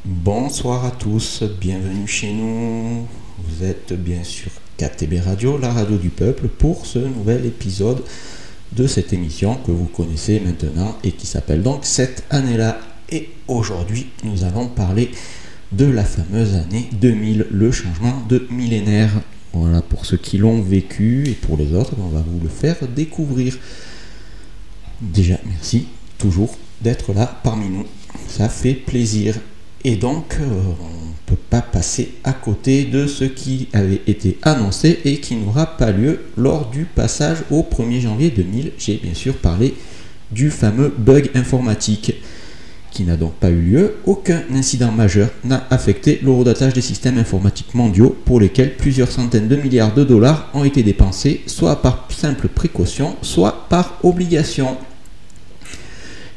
Bonsoir à tous, bienvenue chez nous. Vous êtes bien sûr KTB Radio, la radio du peuple, pour ce nouvel épisode de cette émission que vous connaissez maintenant et qui s'appelle donc Cette année-là. Et aujourd'hui, nous allons parler de la fameuse année 2000, le changement de millénaire. Voilà, pour ceux qui l'ont vécu et pour les autres, on va vous le faire découvrir. Déjà, merci toujours d'être là parmi nous, ça fait plaisir. Et donc, on ne peut pas passer à côté de ce qui avait été annoncé et qui n'aura pas lieu lors du passage au 1er janvier 2000. J'ai bien sûr parlé du fameux bug informatique qui n'a donc pas eu lieu. Aucun incident majeur n'a affecté l'horodatage des systèmes informatiques mondiaux pour lesquels plusieurs centaines de milliards de dollars ont été dépensés, soit par simple précaution, soit par obligation.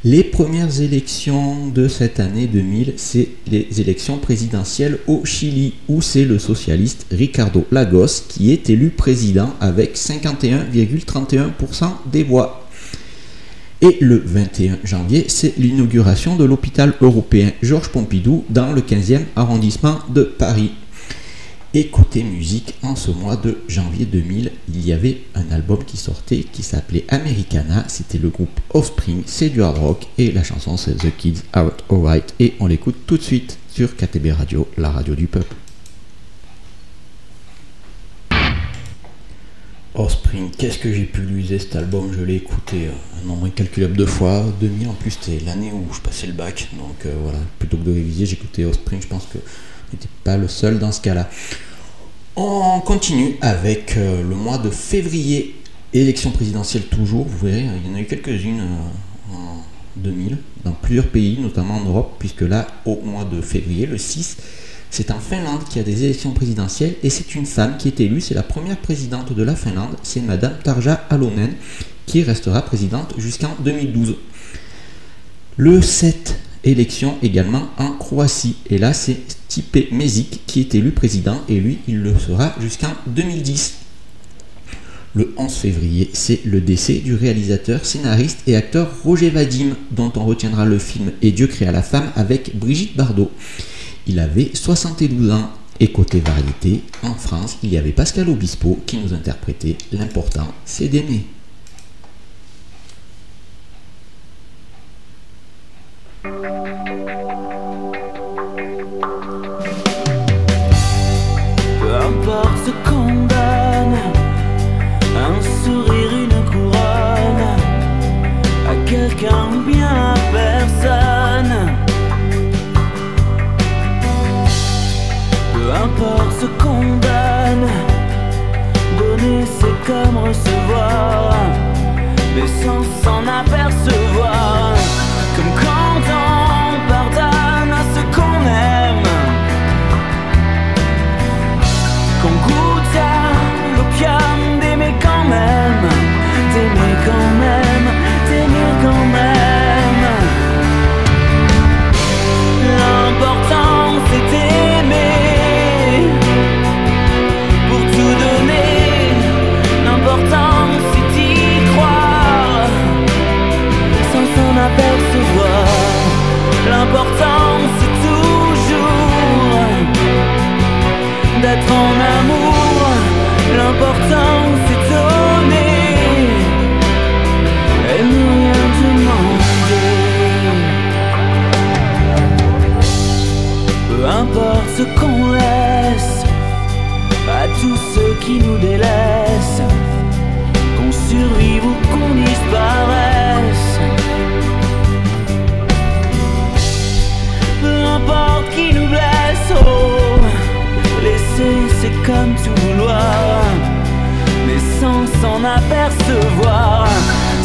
Les premières élections de cette année 2000, c'est les élections présidentielles au Chili, où c'est le socialiste Ricardo Lagos qui est élu président avec 51,31% des voix. Et le 21 janvier, c'est l'inauguration de l'hôpital européen Georges Pompidou dans le 15e arrondissement de Paris. Et côté musique, en ce mois de janvier 2000, il y avait un album qui sortait qui s'appelait Americana. C'était le groupe Offspring, c'est du hard rock et la chanson c'est The Kids Out Alright. Et on l'écoute tout de suite sur KTB Radio, la radio du peuple. Offspring, qu'est-ce que j'ai pu l'user cet album? Je l'ai écouté un nombre incalculable de fois. 2000 en plus, c'était l'année où je passais le bac. Donc voilà, plutôt que de réviser, j'écoutais Offspring. Je pense que je n'étais pas le seul dans ce cas-là. On continue avec le mois de février, élection présidentielle toujours. Vous verrez, il y en a eu quelques-unes en 2000 dans plusieurs pays, notamment en Europe, puisque là, au mois de février, le 6, c'est en Finlande qu'il y a des élections présidentielles et c'est une femme qui est élue. C'est la première présidente de la Finlande, c'est Madame Tarja Halonen, qui restera présidente jusqu'en 2012. Le 7, élection également en Croatie. Et là, c'est Stipe Mesić qui est élu président et lui, il le sera jusqu'en 2010. Le 11 février, c'est le décès du réalisateur, scénariste et acteur Roger Vadim, dont on retiendra le film Et Dieu créa la femme avec Brigitte Bardot. Il avait 72 ans. Et côté variété, en France, il y avait Pascal Obispo qui nous interprétait L'important, c'est d'aimer. Peu importe ce qu'on donne, un sourire, une couronne, à quelqu'un ou bien à personne. Peu importe ce qu'on donne, donner c'est comme recevoir, mais sans s'en apercevoir. Comme quand on pardonne à ce qu'on aime, qu'on goûte à l'opium d'aimer quand même, d'aimer quand même, d'aimer quand même. L'important c'est d'aimer, pour tout donner. L'important c'est d'y croire, sans s'en apercevoir. L'important c'est toujours d'être en amour. L'important c'est donner et ne rien demander. Peu importe ce qu'on laisse à tous ceux qui nous délaissent, qu'on survive ou qu'on disparaisse. Peu importe qui nous blesse, oh, laisser c'est comme tout vouloir, mais sans s'en apercevoir.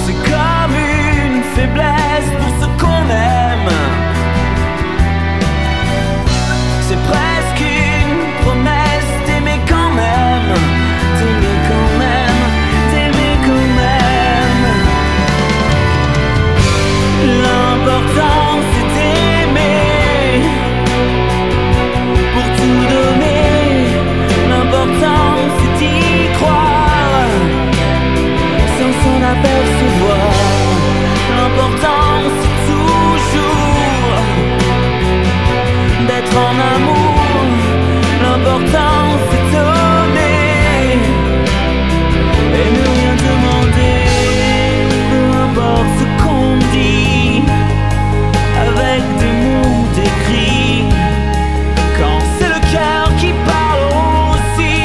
C'est comme une faiblesse pour ce qu'on aime. C'est presque une promesse d'aimer quand même, d'aimer quand même, d'aimer quand même. L'important c'est d'aimer, pour tout donner. L'important c'est d'y croire, sans s'en apercevoir. L'important c'est donner et ne rien demander. Peu importe ce qu'on dit, avec des mots décrits, quand c'est le cœur qui parle aussi.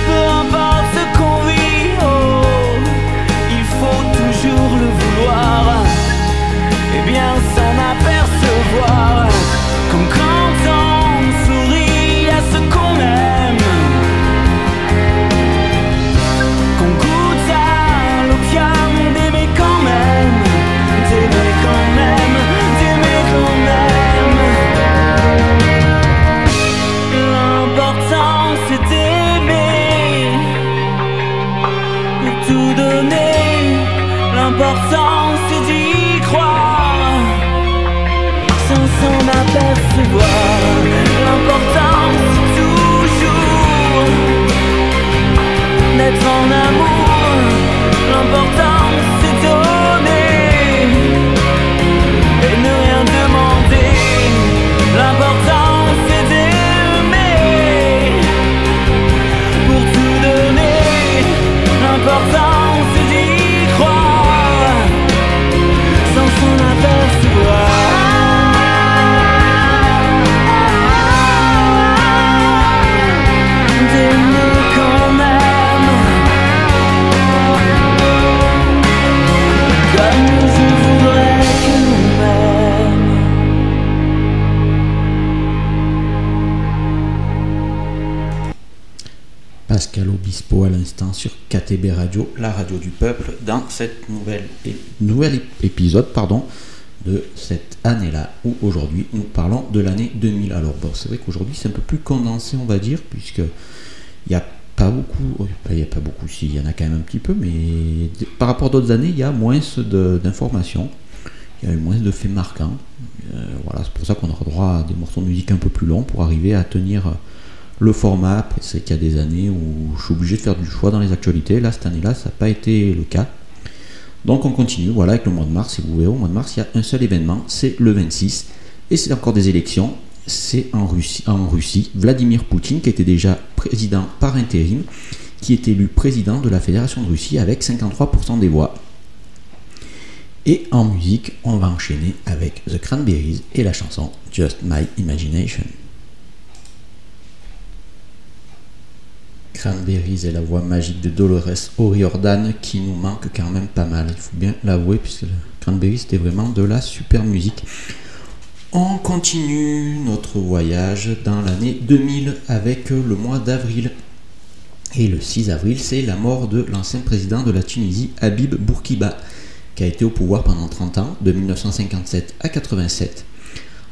Peu importe ce qu'on vit, oh, il faut toujours le vouloir et bien s'en apercevoir. Comme quand on sourit à ce qu'on aime, qu'on goûte à l'opium d'aimer quand même, d'aimer quand même, d'aimer quand même. L'important c'est d'aimer, pour tout donner. L'important c'est d'y croire, sans s'en apercevoir. L'important c'est toujours d'être en amour. L'important c'est donner et ne rien demander. L'important c'est d'aimer, pour tout donner. L'important c'est d'y croire, sans s'en apercevoir. D'aimer quand même, comme je voudrais que l'on m'aime. Pascal Obispo à l'instant sur KTB Radio, la radio du peuple, dans cette nouvel épisode de cette année-là, où aujourd'hui nous parlons de l'année 2000. Alors bon, c'est vrai qu'aujourd'hui c'est un peu plus condensé, on va dire, puisque il n'y a pas beaucoup, si, il y en a quand même un petit peu, mais par rapport à d'autres années, il y a moins d'informations, il y a eu moins de faits marquants. Voilà, c'est pour ça qu'on aura droit à des morceaux de musique un peu plus longs pour arriver à tenir le format. Après, c'est qu'il y a des années où je suis obligé de faire du choix dans les actualités. Là, cette année-là, ça n'a pas été le cas. Donc on continue, voilà, avec le mois de mars. Et vous verrez, au mois de mars, il y a un seul événement, c'est le 26. Et c'est encore des élections. C'est en Russie. Vladimir Poutine, qui était déjà président par intérim, qui est élu président de la Fédération de Russie avec 53% des voix. Et en musique, on va enchaîner avec The Cranberries et la chanson Just My Imagination. Cranberries et la voix magique de Dolores O'Riordan qui nous manque quand même pas mal, il faut bien l'avouer, puisque Cranberries c'était vraiment de la super musique. On continue notre voyage dans l'année 2000 avec le mois d'avril. Et le 6 avril, c'est la mort de l'ancien président de la Tunisie, Habib Bourguiba, qui a été au pouvoir pendant 30 ans, de 1957 à 87.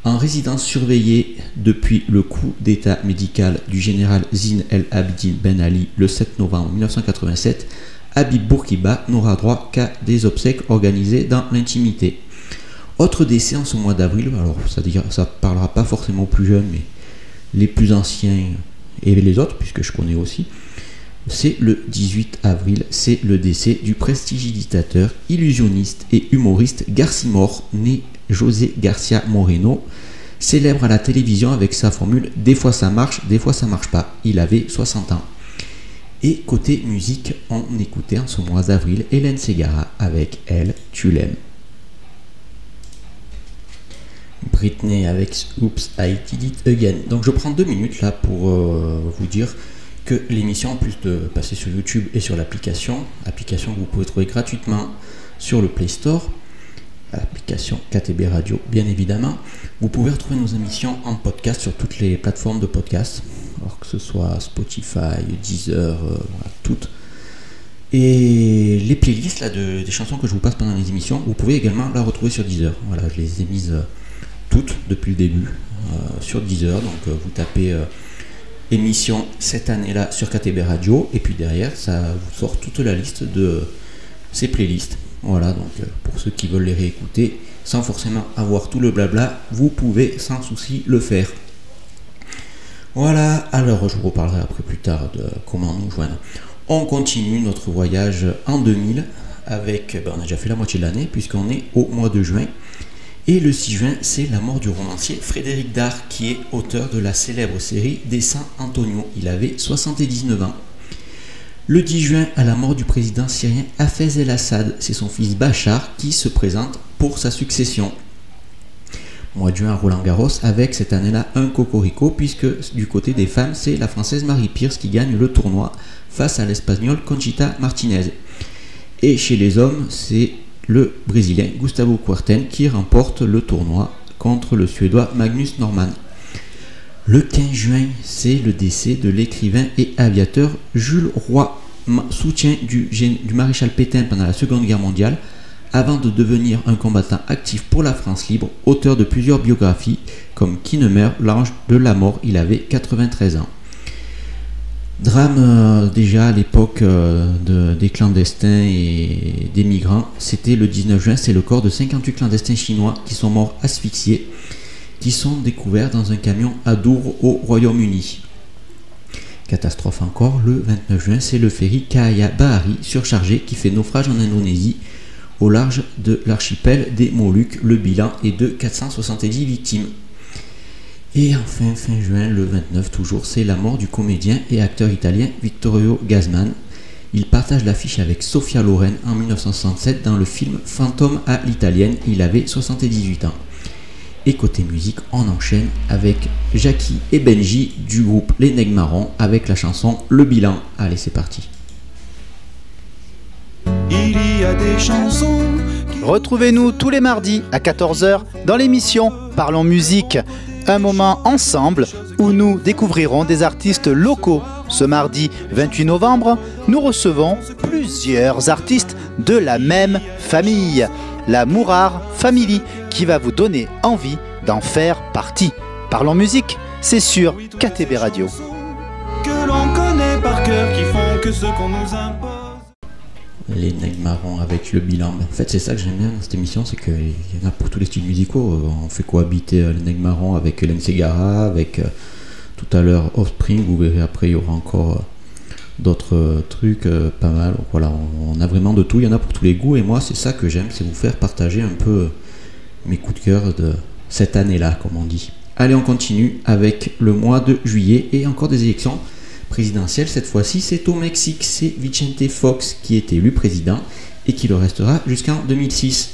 En résidence surveillée depuis le coup d'état médical du général Zine El Abidine Ben Ali le 7 novembre 1987, Habib Bourguiba n'aura droit qu'à des obsèques organisées dans l'intimité. Autre décès en ce mois d'avril, alors ça parlera pas forcément aux plus jeunes, mais les plus anciens et les autres, puisque je connais aussi, c'est le 18 avril, c'est le décès du prestidigitateur, illusionniste et humoriste Garcimore, né José Garcia Moreno, célèbre à la télévision avec sa formule « Des fois ça marche, des fois ça marche pas ». Il avait 60 ans. Et côté musique, on écoutait en ce mois d'avril Hélène Ségara avec « Elle, tu l'aimes ». Britney avec « Oops, I Did It Again ». Donc je prends 2 minutes là pour vous dire que l'émission, en plus de passer sur YouTube et sur l'application que vous pouvez trouver gratuitement sur le Play Store, l'application KTB Radio bien évidemment, vous pouvez retrouver nos émissions en podcast sur toutes les plateformes de podcast, alors que ce soit Spotify, Deezer, voilà, toutes. Et les playlists là, des chansons que je vous passe pendant les émissions, vous pouvez également la retrouver sur Deezer. Voilà, je les ai mises toutes depuis le début sur Deezer, donc vous tapez émission cette année-là sur KTB Radio, et puis derrière ça vous sort toute la liste de ces playlists. Voilà, donc pour ceux qui veulent les réécouter sans forcément avoir tout le blabla, vous pouvez sans souci le faire. Voilà, alors je vous reparlerai après plus tard de comment nous joindre. On continue notre voyage en 2000 avec, on a déjà fait la moitié de l'année puisqu'on est au mois de juin. Et le 6 juin, c'est la mort du romancier Frédéric Dard, qui est auteur de la célèbre série des Saint Antonio. Il avait 79 ans. Le 10 juin, à la mort du président syrien Hafez el-Assad, c'est son fils Bachar qui se présente pour sa succession. Mois de juin à Roland-Garros, avec cette année-là un cocorico, puisque du côté des femmes, c'est la Française Marie Pierce qui gagne le tournoi face à l'Espagnole Conchita Martinez. Et chez les hommes, c'est le Brésilien Gustavo Kuerten qui remporte le tournoi contre le Suédois Magnus Norman. Le 15 juin, c'est le décès de l'écrivain et aviateur Jules Roy, soutien du maréchal Pétain pendant la Seconde Guerre mondiale, avant de devenir un combattant actif pour la France libre, auteur de plusieurs biographies comme Qui ne meurt, l'ange de la mort, il avait 93 ans. Drame déjà à l'époque des clandestins et des migrants, c'était le 19 juin, c'est le corps de 58 clandestins chinois qui sont morts asphyxiés, qui sont découverts dans un camion à Douvres au Royaume-Uni. Catastrophe encore, le 29 juin, c'est le ferry Cahaya Bahari surchargé qui fait naufrage en Indonésie au large de l'archipel des Moluques. Le bilan est de 470 victimes. Et enfin, fin juin, le 29 toujours, c'est la mort du comédien et acteur italien Vittorio Gassman. Il partage l'affiche avec Sophia Loren en 1967 dans le film Fantôme à l'italienne. Il avait 78 ans. Et côté musique, on enchaîne avec Jackie et Benji du groupe Les Nègres Marrons avec la chanson Le Bilan. Allez, c'est parti. Il y a des chansons. Retrouvez-nous tous les mardis à 14h dans l'émission Parlons Musique. Un moment ensemble où nous découvrirons des artistes locaux. Ce mardi 28 novembre, nous recevons plusieurs artistes de la même famille, la Mourard Family, qui va vous donner envie d'en faire partie. Parlons musique, c'est sur KTB Radio. Que l'on connaît par cœur, qui font que ce qu'on nous impose. Les Nègres Marrons avec Le Bilan. En fait, c'est ça que j'aime bien dans cette émission, c'est qu'il y en a pour tous les styles musicaux. On fait cohabiter les Nègres Marrons avec Hélène Ségara, avec tout à l'heure Offspring. Vous verrez après, il y aura encore d'autres trucs pas mal. Voilà, on a vraiment de tout, il y en a pour tous les goûts. Et moi, c'est ça que j'aime, c'est vous faire partager un peu mes coups de cœur de cette année-là, comme on dit. Allez, on continue avec le mois de juillet et encore des élections présidentielle. Cette fois-ci, c'est au Mexique. C'est Vicente Fox qui est élu président et qui le restera jusqu'en 2006.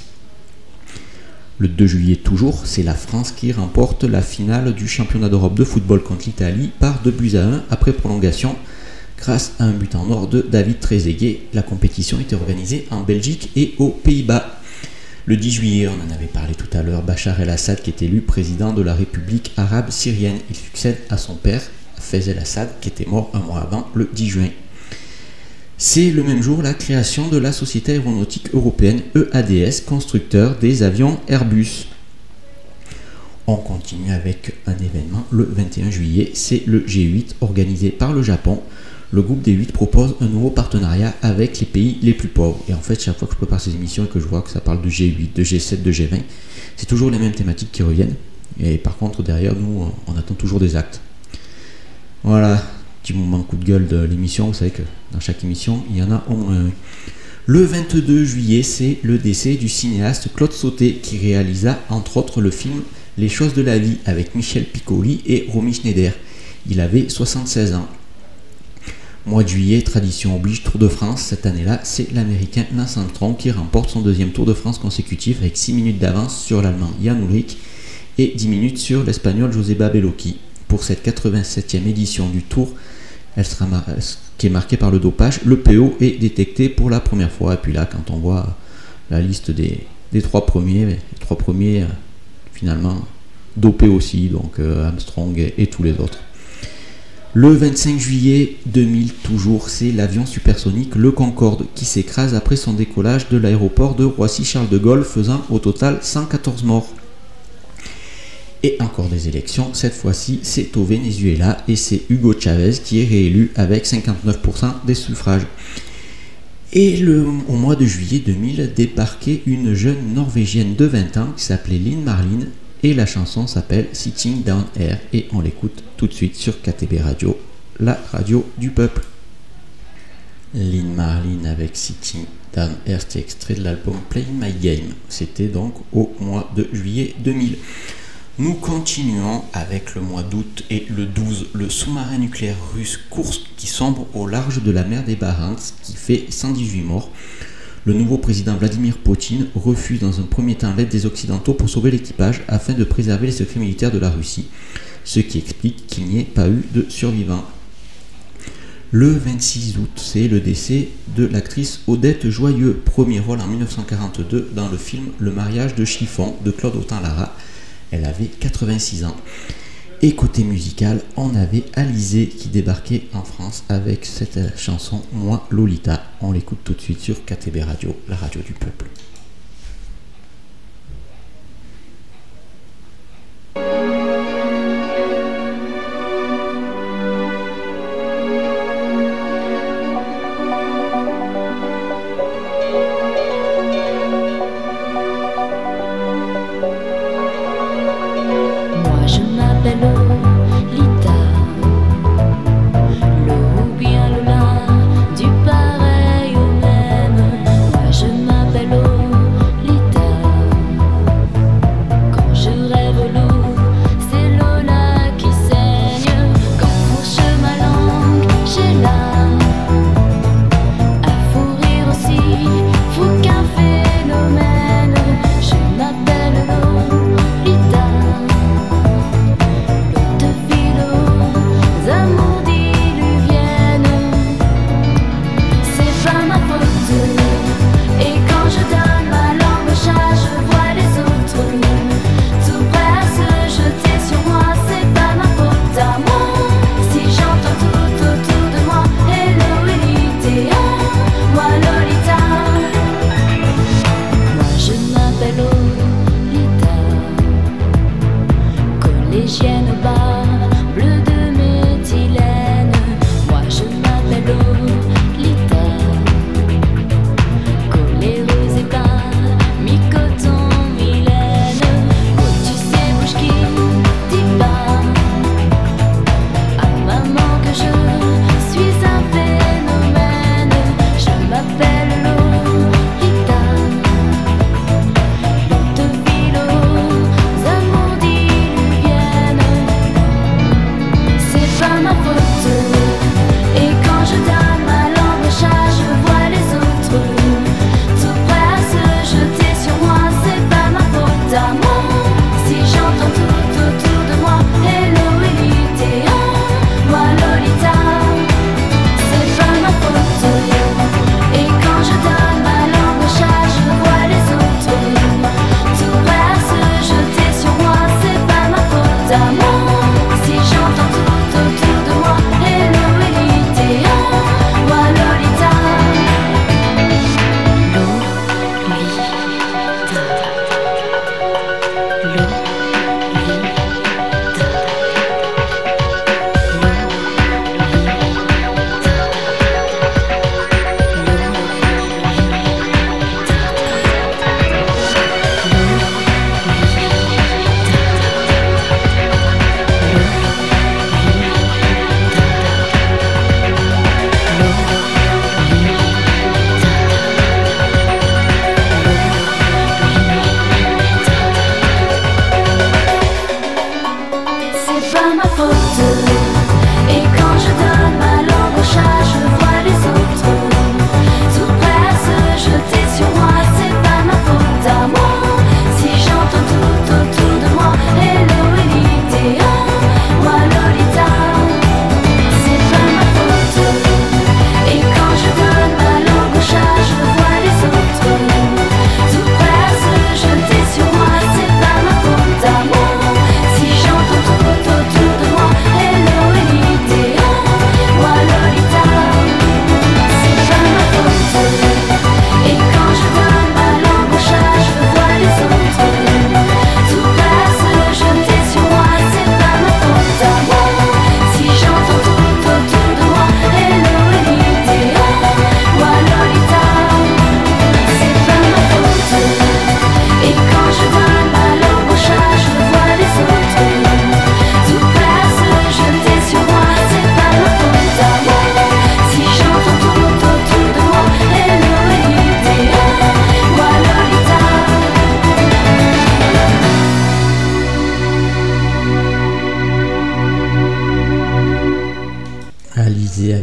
Le 2 juillet toujours, c'est la France qui remporte la finale du championnat d'Europe de football contre l'Italie par 2-1 après prolongation grâce à un but en or de David Trezeguet. La compétition était organisée en Belgique et aux Pays-Bas. Le 10 juillet, on en avait parlé tout à l'heure, Bachar el-Assad qui est élu président de la République arabe syrienne. Il succède à son père, Hafez el-Assad, qui était mort un mois avant, le 10 juin. C'est le même jour la création de la Société aéronautique européenne EADS, constructeur des avions Airbus. On continue avec un événement le 21 juillet, c'est le G8 organisé par le Japon. Le groupe des 8 propose un nouveau partenariat avec les pays les plus pauvres. Et en fait, chaque fois que je prépare ces émissions et que je vois que ça parle de G8, de G7, de G20, c'est toujours les mêmes thématiques qui reviennent. Et par contre, derrière nous, on attend toujours des actes. Voilà, petit moment coup de gueule de l'émission. Vous savez que dans chaque émission, il y en a au moins un. Le 22 juillet, c'est le décès du cinéaste Claude Sauté qui réalisa entre autres le film Les choses de la vie avec Michel Piccoli et Romy Schneider. Il avait 76 ans. Mois de juillet, tradition oblige, Tour de France. Cette année-là, c'est l'Américain Lance Armstrong qui remporte son deuxième Tour de France consécutif avec 6 minutes d'avance sur l'Allemand Jan Ullrich et 10 minutes sur l'Espagnol Joseba Bellocchi. Pour cette 87e édition du Tour, qui est marquée par le dopage, le PO est détecté pour la première fois. Et puis là, quand on voit la liste des 3 premiers, les 3 premiers finalement dopés aussi, donc Armstrong et tous les autres. Le 25 juillet 2000 toujours, c'est l'avion supersonique le Concorde qui s'écrase après son décollage de l'aéroport de Roissy-Charles de Gaulle, faisant au total 114 morts. Et encore des élections, cette fois-ci c'est au Venezuela et c'est Hugo Chavez qui est réélu avec 59% des suffrages. Et au mois de juillet 2000 débarquait une jeune Norvégienne de 20 ans qui s'appelait Lynn Marlin et la chanson s'appelle Sitting Down Here et on l'écoute tout de suite sur KTB Radio, la radio du peuple. Lynn Marlin avec Sitting Dan Hearst, extrait de l'album Play My Game. C'était donc au mois de juillet 2000. Nous continuons avec le mois d'août et le 12, le sous-marin nucléaire russe Kursk qui sombre au large de la mer des Barents, qui fait 118 morts. Le nouveau président Vladimir Poutine refuse dans un premier temps l'aide des Occidentaux pour sauver l'équipage afin de préserver les secrets militaires de la Russie, ce qui explique qu'il n'y ait pas eu de survivants. Le 26 août, c'est le décès de l'actrice Odette Joyeux, premier rôle en 1942 dans le film Le mariage de chiffon de Claude Autant-Lara. Elle avait 86 ans. Et côté musical, on avait Alizé qui débarquait en France avec cette chanson Moi Lolita. On l'écoute tout de suite sur KTB Radio, la radio du peuple.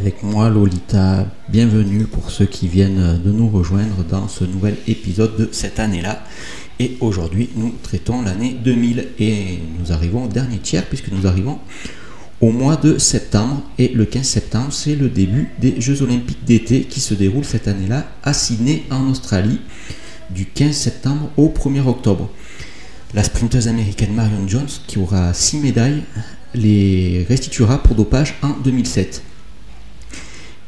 avec moi Lolita. Bienvenue pour ceux qui viennent de nous rejoindre dans ce nouvel épisode de cette année-là. Et aujourd'hui, nous traitons l'année 2000 et nous arrivons au dernier tiers puisque nous arrivons au mois de septembre. Et le 15 septembre, c'est le début des Jeux Olympiques d'été qui se déroulent cette année-là à Sydney en Australie du 15 septembre au 1er octobre. La sprinteuse américaine Marion Jones, qui aura 6 médailles, les restituera pour dopage en 2007.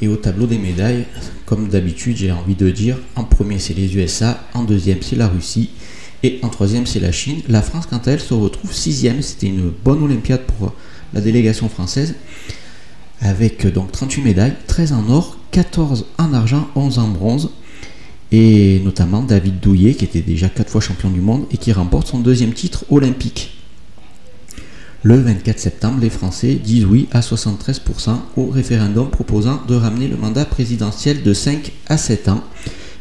Et au tableau des médailles, comme d'habitude, j'ai envie de dire, en premier c'est les USA, en deuxième c'est la Russie et en troisième c'est la Chine. La France, quant à elle, se retrouve 6e. C'était une bonne Olympiade pour la délégation française, avec donc 38 médailles, 13 en or, 14 en argent, 11 en bronze, et notamment David Douillet, qui était déjà 4 fois champion du monde et qui remporte son deuxième titre olympique. Le 24 septembre, les Français disent oui à 73% au référendum proposant de ramener le mandat présidentiel de 5 à 7 ans,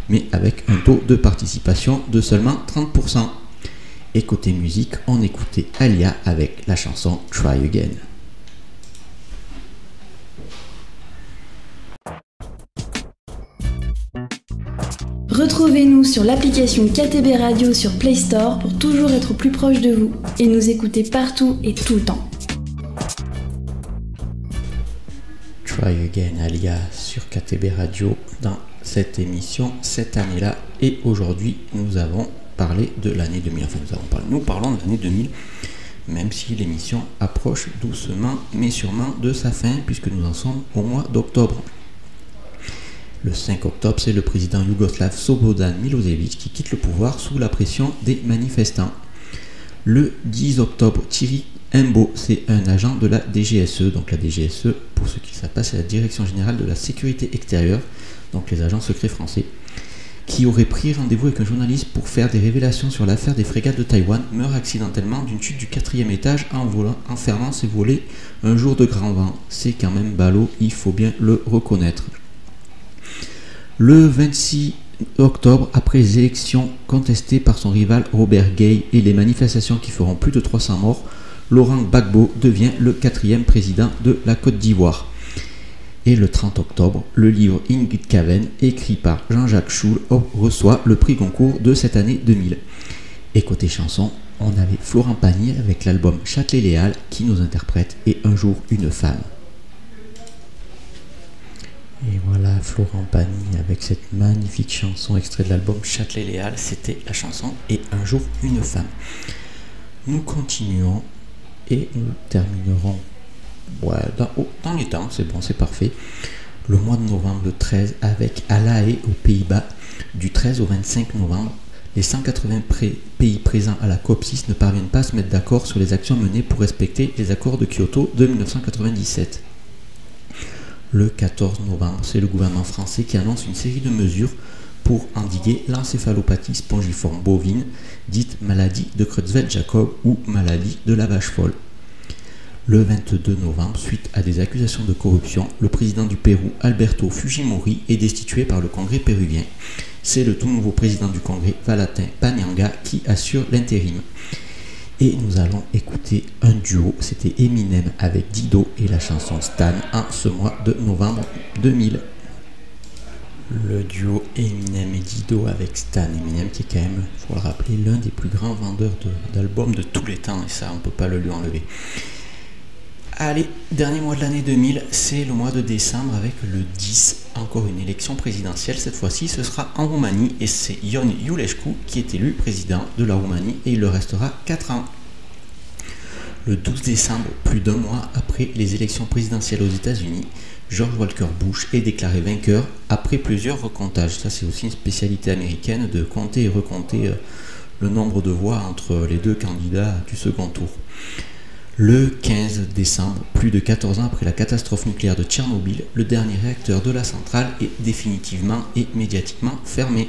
mais avec un taux de participation de seulement 30%. Et côté musique, on écoutait Alia avec la chanson Try Again. Retrouvez-nous sur l'application KTB Radio sur Play Store pour toujours être plus proche de vous et nous écouter partout et tout le temps. Try Again, Alia sur KTB Radio dans cette émission cette année-là. Et aujourd'hui, nous avons parlé de l'année 2000. Enfin, nous parlons de l'année 2000, même si l'émission approche doucement mais sûrement de sa fin puisque nous en sommes au mois d'octobre. Le 5 octobre, c'est le président yougoslave Slobodan Milošević qui quitte le pouvoir sous la pression des manifestants. Le 10 octobre, Thierry Imbaud, c'est un agent de la DGSE. Donc la DGSE, pour ceux qui ne savent pas, c'est la Direction Générale de la Sécurité Extérieure, donc les agents secrets français, qui aurait pris rendez-vous avec un journaliste pour faire des révélations sur l'affaire des frégates de Taïwan, meurt accidentellement d'une chute du 4e étage en fermant ses volets un jour de grand vent. C'est quand même ballot, il faut bien le reconnaître. Le 26 octobre, après les élections contestées par son rival Robert Gay et les manifestations qui feront plus de 300 morts, Laurent Gbagbo devient le 4e président de la Côte d'Ivoire. Et le 30 octobre, le livre Ingrid Kaven, écrit par Jean-Jacques Schul, reçoit le prix Goncourt de cette année 2000. Et côté chanson, on avait Florent Pagny avec l'album Châtelet-Léal qui nous interprète « Et un jour une femme ». Et voilà Florent Pagny avec cette magnifique chanson extrait de l'album Châtelet-Léal, c'était la chanson Et un jour une femme. Nous continuons et nous terminerons dans les temps, c'est bon, c'est parfait. Le mois de novembre, le 13, avec à La Haye aux Pays-Bas, du 13 au 25 novembre, les 180 pays présents à la COP6 ne parviennent pas à se mettre d'accord sur les actions menées pour respecter les accords de Kyoto de 1997. Le 14 novembre, c'est le gouvernement français qui annonce une série de mesures pour endiguer l'encéphalopathie spongiforme bovine, dite maladie de Creutzfeldt-Jakob ou maladie de la vache folle. Le 22 novembre, suite à des accusations de corruption, le président du Pérou, Alberto Fujimori, est destitué par le Congrès péruvien. C'est le tout nouveau président du Congrès, Valentin Paniagua, qui assure l'intérim. Et nous allons écouter un duo, c'était Eminem avec Dido et la chanson Stan en ce mois de novembre 2000. Le duo Eminem et Dido avec Stan. Eminem qui est quand même, il faut le rappeler, l'un des plus grands vendeurs d'albums de tous les temps, et ça on ne peut pas le lui enlever. Allez, dernier mois de l'année 2000, c'est le mois de décembre avec le 10, encore une élection présidentielle. Cette fois-ci, ce sera en Roumanie et c'est Ion Iuleșcu qui est élu président de la Roumanie et il le restera 4 ans. Le 12 décembre, plus d'un mois après les élections présidentielles aux États-Unis, George Walker Bush est déclaré vainqueur après plusieurs recomptages. Ça, c'est aussi une spécialité américaine de compter et recompter le nombre de voix entre les deux candidats du second tour. Le 15 décembre, plus de 14 ans après la catastrophe nucléaire de Tchernobyl, le dernier réacteur de la centrale est définitivement et médiatiquement fermé.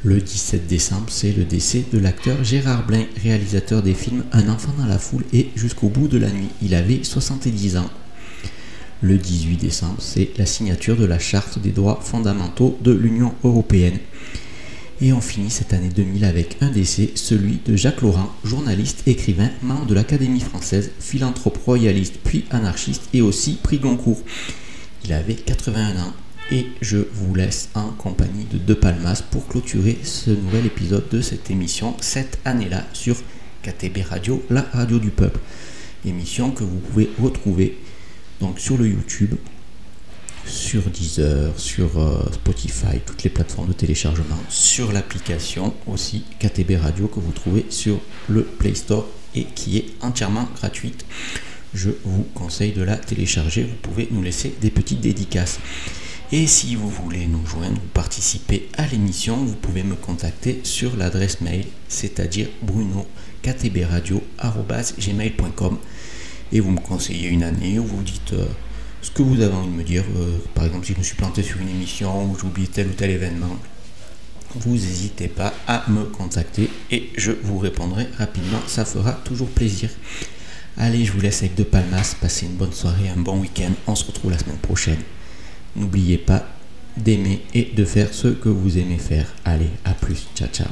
Le 17 décembre, c'est le décès de l'acteur Gérard Blain, réalisateur des films Un enfant dans la foule et Jusqu'au bout de la nuit. Il avait 70 ans. Le 18 décembre, c'est la signature de la Charte des droits fondamentaux de l'Union européenne. Et on finit cette année 2000 avec un décès, celui de Jacques Laurent, journaliste, écrivain, membre de l'Académie française, philanthrope royaliste puis anarchiste et aussi prix Goncourt. Il avait 81 ans et je vous laisse en compagnie de De Palmas pour clôturer ce nouvel épisode de cette émission cette année-là sur KTB Radio, la radio du peuple. Émission que vous pouvez retrouver donc sur le YouTube, sur Deezer, sur Spotify, toutes les plateformes de téléchargement, sur l'application aussi KTB Radio que vous trouvez sur le Play Store et qui est entièrement gratuite. Je vous conseille de la télécharger, vous pouvez nous laisser des petites dédicaces. Et si vous voulez nous joindre ou participer à l'émission, vous pouvez me contacter sur l'adresse mail, c'est-à-dire bruno@ktbradio@gmail.com, et vous me conseillez une année, ou vous dites ce que vous avez envie de me dire. Par exemple, si je me suis planté sur une émission ou j'ai oublié tel ou tel événement, vous n'hésitez pas à me contacter et je vous répondrai rapidement, ça fera toujours plaisir. Allez, je vous laisse avec De Palmas, passez une bonne soirée, un bon week-end, on se retrouve la semaine prochaine. N'oubliez pas d'aimer et de faire ce que vous aimez faire. Allez, à plus, ciao ciao.